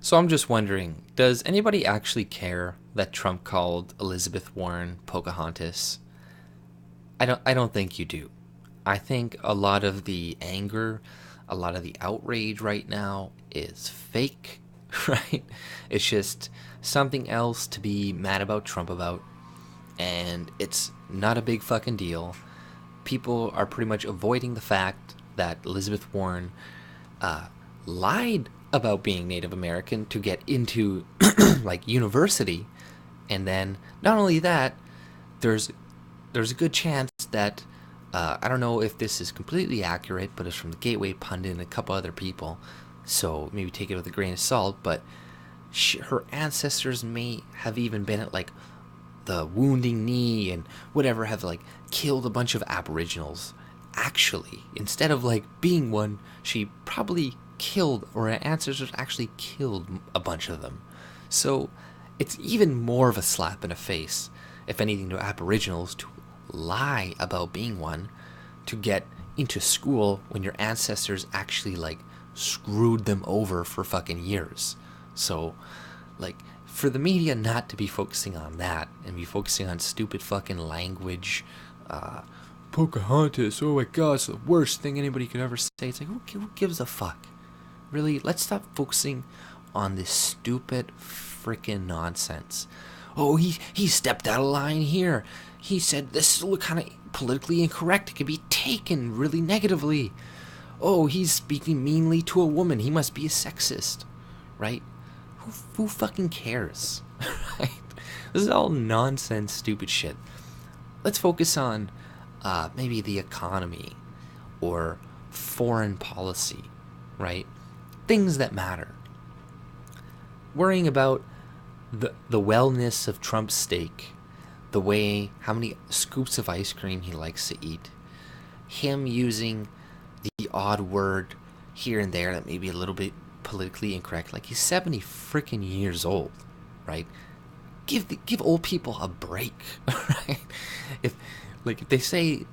So I'm just wondering, does anybody actually care that Trump called Elizabeth Warren Pocahontas? I don't think you do. I think a lot of the anger, a lot of the outrage right now is fake, right? It's just something else to be mad about Trump about, and it's not a big fucking deal. People are pretty much avoiding the fact that Elizabeth Warren uh, lied about being Native American to get into like university, and then not only that, there's there's a good chance that I don't know if this is completely accurate, but it's from the Gateway Pundit and a couple other people, so maybe take it with a grain of salt. But her ancestors may have even been at like the Wounding Knee and whatever, have like killed a bunch of Aboriginals. Actually, instead of like being one, she probably killed, or her ancestors actually killed a bunch of them. So it's even more of a slap in the face, if anything, to Aboriginals to lie about being one to get into school when your ancestors actually like screwed them over for fucking years. So, like, for the media not to be focusing on that and be focusing on stupid fucking language, Pocahontas, oh my god, it's the worst thing anybody could ever say. It's like, who gives a fuck? Really, let's stop focusing on this stupid freaking nonsense. Oh, he stepped out of line here. He said this is kind of politically incorrect. It could be taken really negatively. Oh, he's speaking meanly to a woman. He must be a sexist, right? Who fucking cares? Right? This is all nonsense, stupid shit. Let's focus on maybe the economy or foreign policy, right? Things that matter. Worrying about the wellness of Trump's steak, the way, how many scoops of ice cream he likes to eat, him using the odd word here and there that may be a little bit politically incorrect. Like, he's 70 freaking years old, right? Give old people a break, right? If they say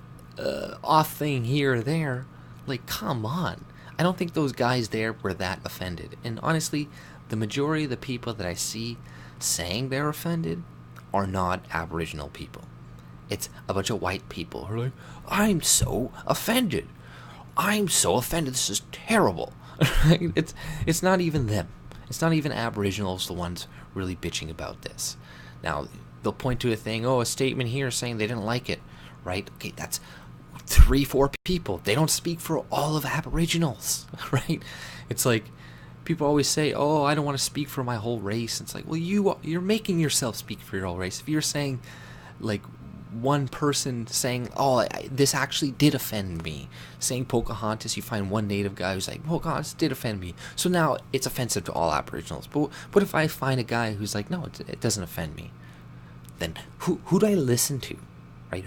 off thing here or there, like, come on. I don't think those guys there were that offended. And honestly, the majority of the people that I see saying they're offended are not Aboriginal people. It's a bunch of white people who are like, I'm so offended. I'm so offended. This is terrible. It's not even them. It's not even Aboriginals the ones really bitching about this. Now, they'll point to a thing, a statement here saying they didn't like it, right? Okay, that's 3-4 people. They don't speak for all of Aboriginals, right? It's like, people always say, oh, I don't want to speak for my whole race. It's like, well, you're making yourself speak for your whole race. If you're saying, like, one person saying, oh, this actually did offend me, saying Pocahontas, you find one native guy who's like, Pocahontas did offend me, so now it's offensive to all Aboriginals. But what if I find a guy who's like, no, it doesn't offend me? Then who do I listen to, right?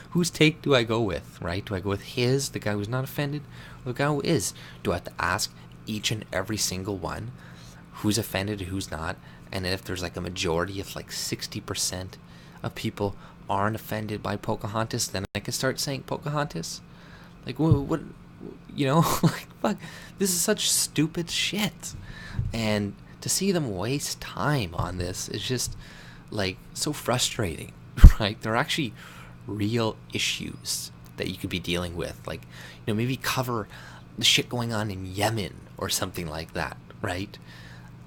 Whose take do I go with, right? Do I go with the guy who's not offended, or the guy who is? Do I have to ask each and every single one who's offended and who's not? And then if there's like a majority of like 60% of people aren't offended by Pocahontas, then I can start saying Pocahontas. Like, what like, fuck, this is such stupid shit. And to see them waste time on this is just like so frustrating, right? There are actually real issues that you could be dealing with, like, maybe cover the shit going on in Yemen or something like that, right?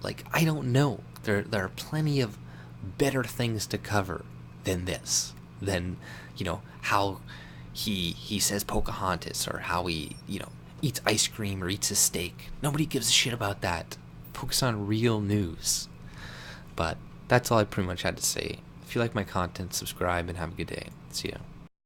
Like, I don't know. There are plenty of better things to cover than this. Than, how he says Pocahontas, or how he, eats ice cream or eats his steak. Nobody gives a shit about that. Focus on real news. But that's all I pretty much had to say. If you like my content, subscribe and have a good day. See ya.